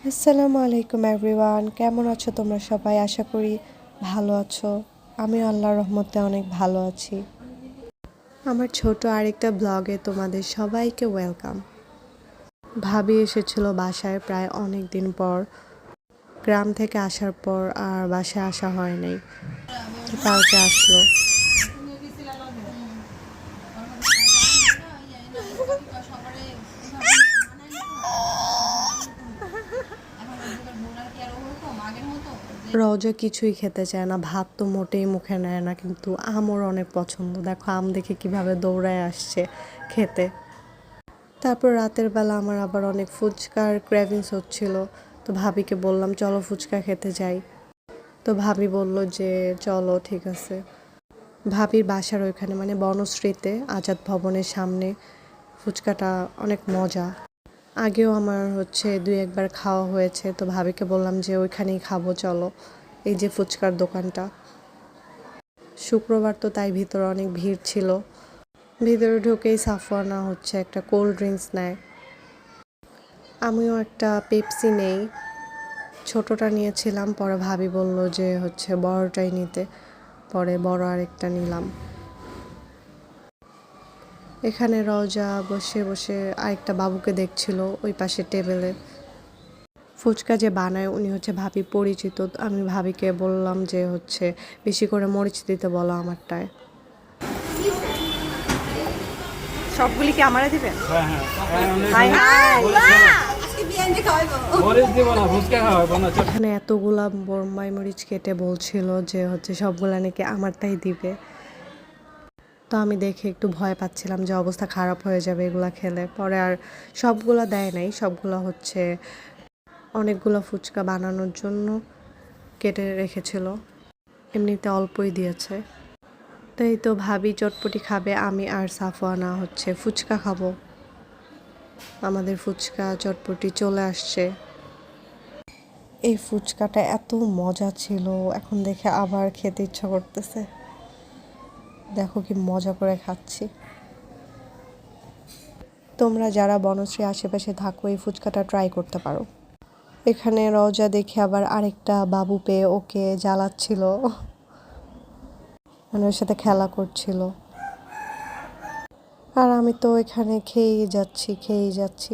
আসসালামু আলাইকুম এভরিওয়ান, কেমন আছো তোমরা সবাই? আশা করি ভালো আছো। আমি আল্লাহর রহমতে অনেক ভালো আছি। আমার ছোট আরেকটা ব্লগে তোমাদের সবাইকে ওয়েলকাম। ভাবি এসেছিল বাসায় প্রায় অনেক দিন পর। গ্রাম থেকে আসার পর আর বাসায় আসা হয় নাই, কালকে আসলো। রওজা কিছুই খেতে চায় না, ভাত তো মোটেই মুখে নেয় না, কিন্তু আম ওর অনেক পছন্দ। দেখো আম দেখে কিভাবে দৌড়ায় আসছে খেতে। তারপর রাতের বেলা আমার আবার অনেক ফুচকার ক্রেভিংস হচ্ছিল, তো ভাবিকে বললাম চলো ফুচকা খেতে যাই। তো ভাবি বলল যে চলো ঠিক আছে। ভাবির বাসার ওইখানে মানে বনশ্রীতে আজাদ ভবনের সামনে ফুচকাটা অনেক মজা। আগেও আমার দুই একবার খাওয়া হয়েছে, তো ভাবিকে বললাম যে ওইখানেই খাবো চলো। এই যে ফুচকার দোকানটা, শুক্রবার তো তাই ভিতরে অনেক ভিড় ছিল। ভিতরে ঢুকেই সাফওয়ানা একটা কোল্ড ড্রিঙ্কস নেয়, আমিও একটা পেপসি নেই। ছোটটা নিয়েছিলাম, পরে ভাবি বলল যে বড়টাই নিতে, পরে বড় আরেকটা নিলাম। এখানে রওজা বসে বসে আরেকটা বাবুকে দেখছিল ওই পাশে টেবিলে। ফুচকা যে বানায় উনি ভাবি পরিচিত। আমি ভাবিকে বললাম যে বেশি করে মরিচ দিতে বলো আমারটায়। সবগুলি কি আমারে দিবেন? এখানে এতগুলা বোম্বাই মরিচ কেটে বলছিল যে সবগুলা নাকি আমারটাই দিবে। তো আমি দেখে একটু ভয় পাচ্ছিলাম যে অবস্থা খারাপ হয়ে যাবে এগুলা খেলে। পরে আর সবগুলা দেয় নাই, সবগুলা অনেকগুলো ফুচকা বানানোর জন্য কেটে রেখেছিল, এমনিতে অল্পই দিয়েছে। তাই তো ভাবি চটপটি খাবে, আমি আর সাফওয়ানা ফুচকা খাবো। আমাদের ফুচকা চটপটি চলে আসছে। এই ফুচকাটা এত মজা ছিল, এখন দেখে আবার খেতে ইচ্ছা করতেছে। দেখো কি মজা করে খাচ্ছি। তোমরা যারা বনশ্রী আশেপাশে থাকো এই ফুচকাটা ট্রাই করতে পারো। এখানে রওজা দেখে আবার আরেকটা বাবু পেয়ে ওকে জ্বালাচ্ছিল, মানে ওর সাথে খেলা করছিল। আর আমি তো এখানে খেয়েই যাচ্ছি।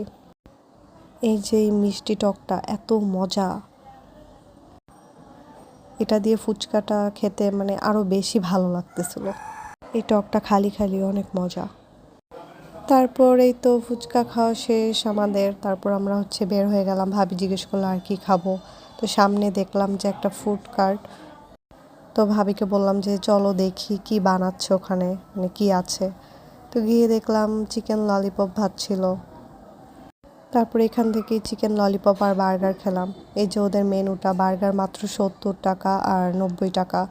এই যে মিষ্টি টকটা এত মজা, এটা দিয়ে ফুচকাটা খেতে মানে আরো বেশি ভালো লাগতেছিল। এই টকটা খালি খালি অনেক মজা। তারপর এই তো ফুচকা খাওয়া শেষ আমাদের। তারপর আমরা বের হয়ে গেলাম। ভাবি জিজ্ঞেস করলো আর কি খাবো, তো সামনে দেখলাম যে একটা ফুড কার্ট। তো ভাবিকে বললাম যে চলো দেখি কি বানাচ্ছে ওখানে, মানে কি আছে। তো গিয়ে দেখলাম চিকেন ললিপপ ভাজছিল। তারপর এখান থেকে চিকেন ললিপপ আর বার্গার খেলাম। এই যে ওদের মেনুটা, বার্গার মাত্র 70 টাকা আর 90 টাকা।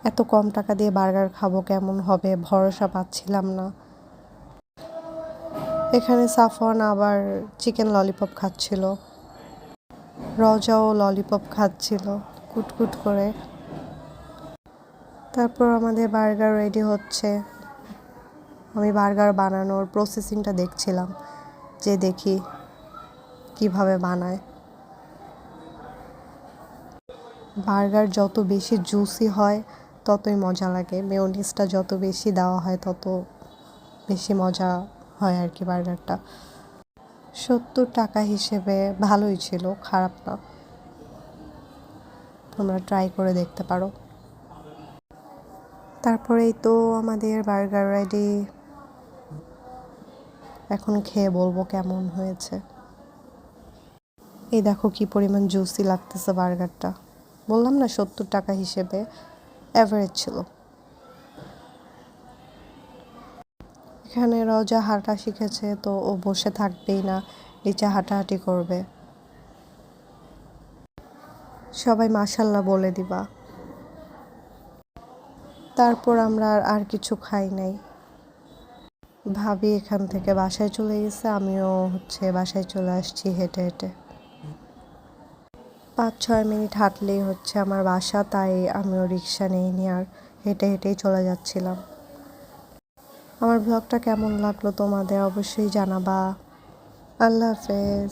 এত কম টাকা দিয়ে বার্গার খাবো কেমন হবে, ভরসা পাচ্ছিলাম না। এখানে সাফওয়ান আবার চিকেন ললিপপ খাচ্ছিল, রওজাও ললিপপ খাচ্ছিল কুটকুট করে। তারপর আমাদের বার্গার রেডি হচ্ছে। আমি বার্গার বানানোর প্রসেসিংটা দেখছিলাম, যে দেখি কিভাবে বানায়। বার্গার যত বেশি জুসি হয় ততই মজা লাগে, মেয়োনিজটা যত বেশি দেওয়া হয় তত বেশি মজা হয় আর কি বার্গারটা। 70 টাকা হিসেবে ভালোই ছিল, খারাপ না। তোমরা ট্রাই করে দেখতে পারো। তারপরেই তো আমাদের বার্গার রেডি। এখন খেয়ে বলবো কেমন হয়েছে। এই দেখো কি পরিমাণ জুসি লাগতেছে বার্গারটা। বললাম না 70 টাকা হিসেবে অ্যাভারেজ ছিল। এখানে রওজা হাঁটা শিখেছে, তো ও বসে থাকবেই না, নিচে হাঁটাহাঁটি করবে। সবাই মাশাল্লাহ বলে দিবা। তারপর আমরা আর কিছু খাই নাই। ভাবি এখান থেকে বাসায় চলে গেছে, আমিও বাসায় চলে আসছি হেঁটে হেঁটে। 5-6 মিনিট হাঁটলেই আমার বাসা, তাই আমিও রিক্সা নিইনি আর হেঁটে হেঁটেই চলে যাচ্ছিলাম। আমার ব্লগটা কেমন লাগলো তোমাদের অবশ্যই জানাবা। আল্লাহ হাফেজ।